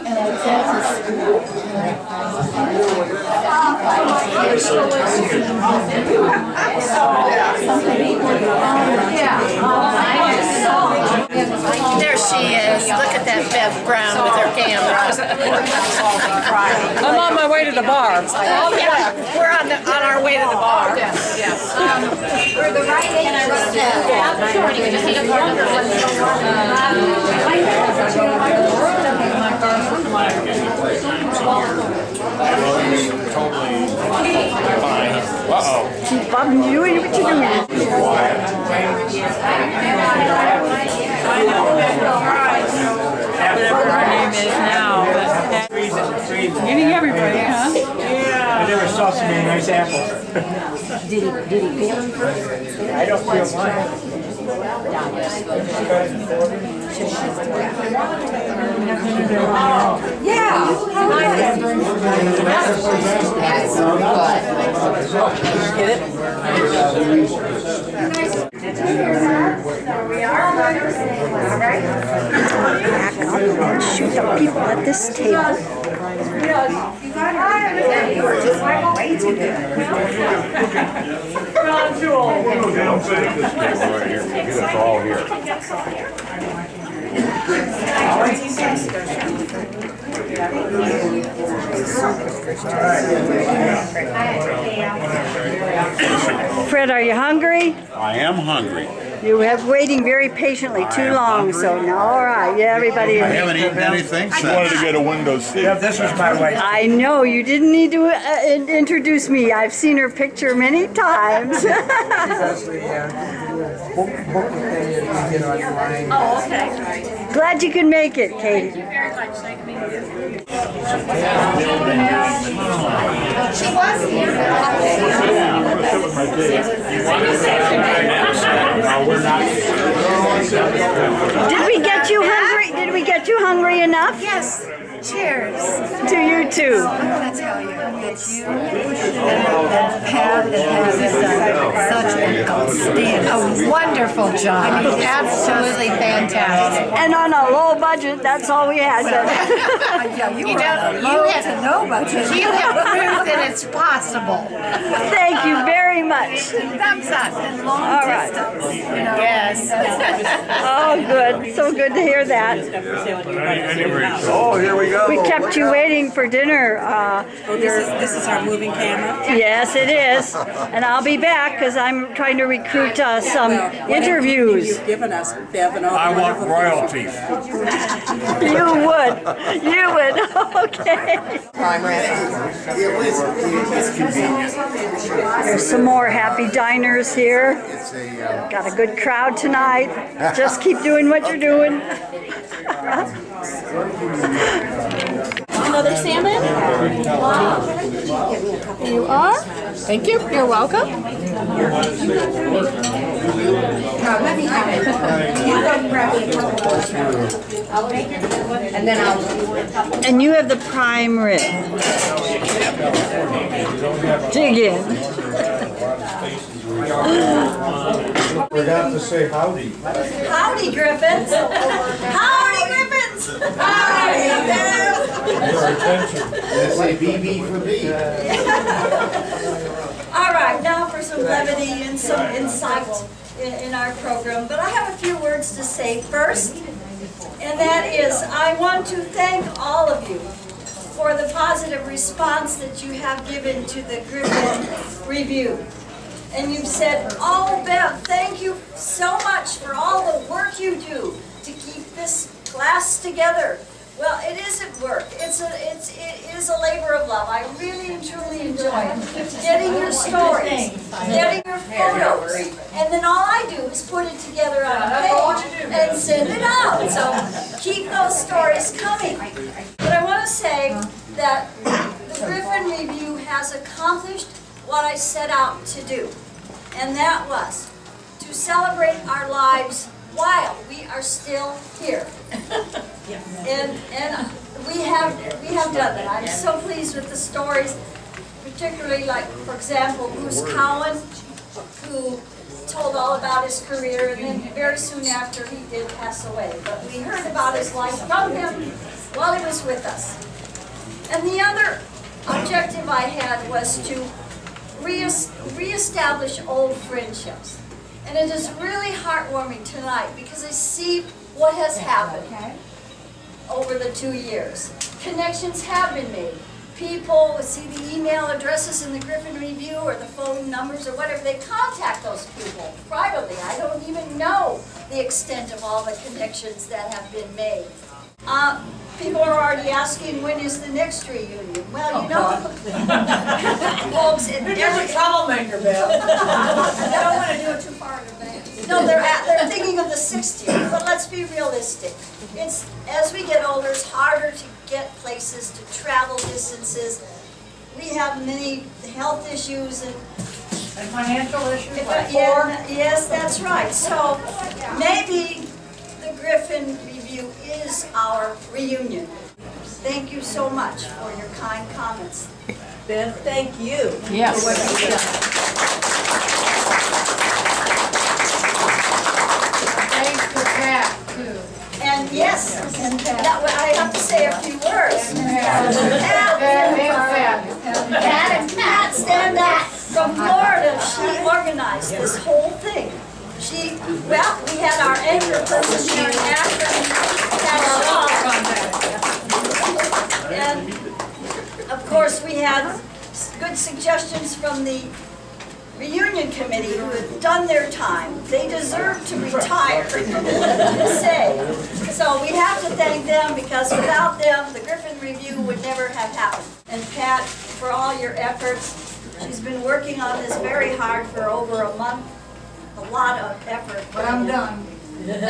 There she is. Look at that Bev Brown with her camera. I'm on my way to the bar. Oh yeah, we're on our way to the bar. Yes. For the right age, Keep bumping you and what you doing? Whatever her name is now. Getting everybody, huh? I never saw so many nice apples. did he peel them first? I don't feel mine. Yeah. Get it? Back up and shoot the people at this table. Get us all here. Fred, are you hungry? I am hungry. You have waiting very patiently too long, so no, all right. Yeah, everybody. I haven't eaten anything since. Wanted to get a window seat. Yeah, this was my wife. I know you didn't need to introduce me. I've seen her picture many times. She does the booklet thing that you get online. Oh, okay. Glad you could make it, Katie. Thank you very much. Nice to meet you. She was here. Did we get you hungry? Did we get you hungry enough? Yes. Cheers. To you too. I'm going to tell you, it's you and Pat that has done such an outstanding, a wonderful job. Absolutely fantastic. And on a low budget, that's all we had. Yeah, you were on a low to no budget. You have proved that it's possible. Thank you very much. Thumbs up. All right. Yes. Oh, good. So good to hear that. Oh, here we go. We kept you waiting for dinner. This is our moving camera. Yes, it is. And I'll be back because I'm trying to recruit some interviews. You've given us, Bev, and all I the want wonderful royalties. You would. You would. Okay. There's some more happy diners here. Got a good crowd tonight. Just keep doing what you're doing. Another salmon? You are? Thank you. You're welcome. And then I'll. And you have the prime rib. Dig in. Forgot to say howdy. Howdy, Griffins. Howdy, Griffins. Howdy, Your attention. Let's say BB for me. All right, now for some levity and some insight in our program. But I have a few words to say first, and that is I want to thank all of you for the positive response that you have given to the Griffin Review. And you've said, oh, Bev, thank you so much for all the work you do to keep this class together. Well, it isn't work. It is a labor of love. I really and truly enjoy getting your stories, getting your photos, and then all I do is put it together on a page and send it out. So keep those stories coming. But I want to say that the Griffin Review has accomplished what I set out to do, and that was to celebrate our lives while we are still here. And we have done that. I'm so pleased with the stories, particularly like, for example, Bruce Cowan, who told all about his career, and then very soon after he did pass away. But we heard about his life from him, while he was with us. And the other objective I had was to reestablish old friendships. And it is really heartwarming tonight because I see what has happened over the 2 years. Connections have been made. People see the email addresses in the Griffin Review or the phone numbers or whatever. They contact those people privately. I don't even know the extent of all the connections that have been made. People are already asking, when is the next reunion? Well, you know, folks, You're a troublemaker, Bill. I don't want to do it too far in advance. No, they're thinking of the 60th, but let's be realistic. It's, as we get older, it's harder to get places, to travel distances. We have many health issues and financial issues yes, that's right. So maybe the Griffin Review is our reunion. Thank you so much for your kind comments. Bev, thank you. Yes. For what you've done. Thanks for Pat, too. And yes, that, I have to say a few words. Pat stand up from Florida. She organized this whole thing. Well, we had our anchor person here in Akron, and of course we had good suggestions from the reunion committee who had done their time. They deserve to retire, say. So we have to thank them because without them, the Griffin Review would never have happened. And Pat, for all your efforts, she's been working on this very hard for over a month. A lot of effort. But I'm done. And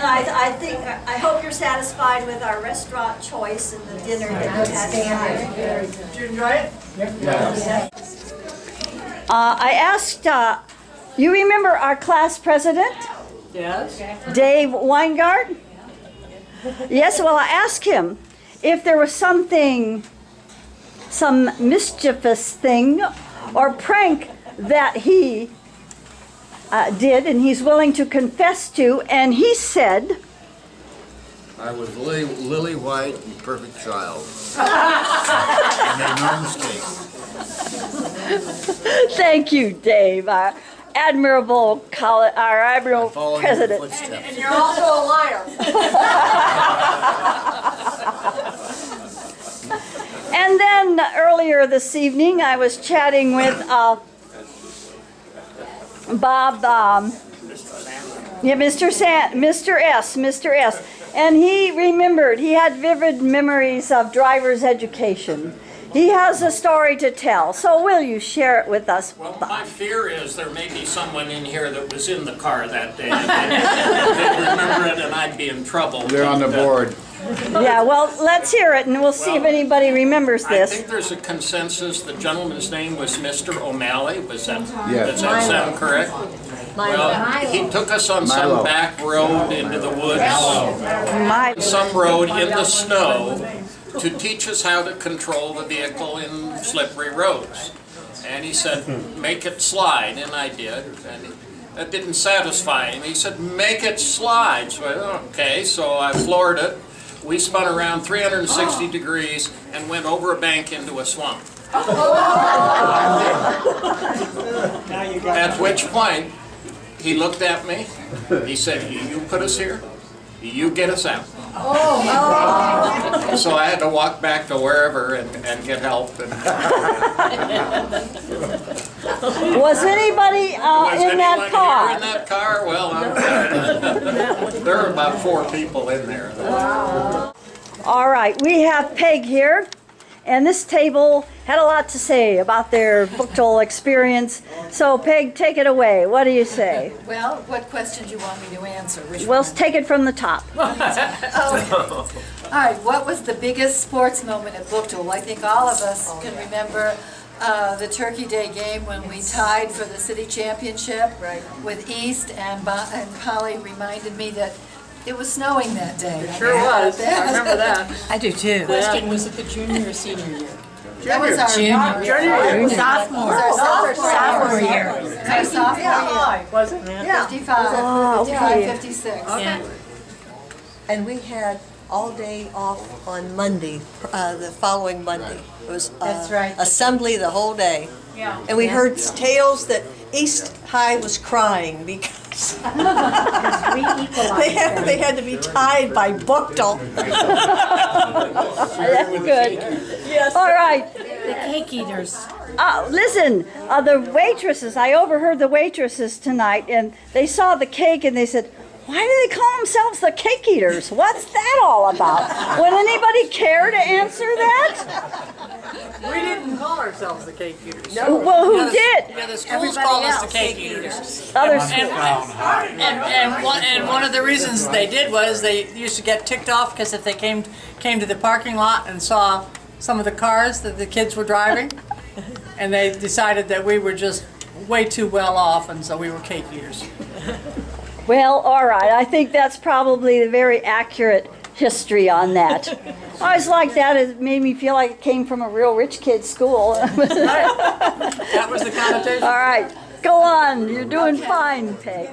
I hope you're satisfied with our restaurant choice and the dinner that you had tonight. Did you enjoy it? I asked, you remember our class president? Yes. Dave Weingart? Yes, well, I asked him if there was some mischievous thing or prank that he did and he's willing to confess to, and he said, I was Lily White and perfect child. I made no mistake. thank you, Dave, our admirable Follow your president. footsteps. And you're also a liar. And then earlier this evening, I was chatting with Bob, Mr. S. And he remembered, he had vivid memories of driver's education. He has a story to tell, so will you share it with us, Well, Bob? my fear is there may be someone in here that was in the car that day. And they'd remember it and I'd be in trouble. They're on the But, board. Yeah, well, let's hear it and we'll see if anybody remembers I this. think there's a consensus. The gentleman's name was Mr. O'Malley. Was that, Yes. does that sound correct? Well, he took us on some Milo. back road into the woods, My, some road in the snow, to teach us how to control the vehicle in slippery roads. And he said, make it slide, and I did. And that didn't satisfy him. He said, make it slide. So I, okay, so I floored it. We spun around 360 degrees and went over a bank into a swamp. At which point, he looked at me, he said, you put us here, you get us out. So I had to walk back to wherever and get help. And was anybody was in anyone that here car? in that car? Well, there were about 4 people in there. All right, we have Peg here, and this table had a lot to say about their book tour experience. So Peg, take it away. What do you say? Well, what question do you want me to answer? Which We'll one? take it from the top. All right, what was the biggest sports moment at Book Tour? Well, I think all of us can remember the Turkey Day game when we tied for the city championship with East, and Polly reminded me that it was snowing that day. Sure was. I remember that. I do too. Question, was it the junior or senior year? That was our sophomore year. Our sophomore year. Was it? Yeah. 55, Oh, okay. 56. And we had all day off on Monday, the following Monday. It was That's right. assembly the whole day. Yeah. And we heard tales that East High was crying because they had to be tied by Buchtel. That's good. Yes. All right. The cake eaters. Listen, the waitresses, I overheard the waitresses tonight, and they saw the cake and they said, why do they call themselves the cake eaters? What's that all about? Would anybody care to answer that? We didn't call ourselves the cake eaters. Well, who did? Yeah, the schools called us the cake eaters. Other And, schools. and one of the reasons they did was they used to get ticked off because if they came to the parking lot and saw some of the cars that the kids were driving, and they decided that we were just way too well off, and so we were cake eaters. Well, all right. I think that's probably a very accurate history on that. I always like that. It made me feel like it came from a real rich kid's school. That was the connotation. All right. Go on. You're doing fine, Peg.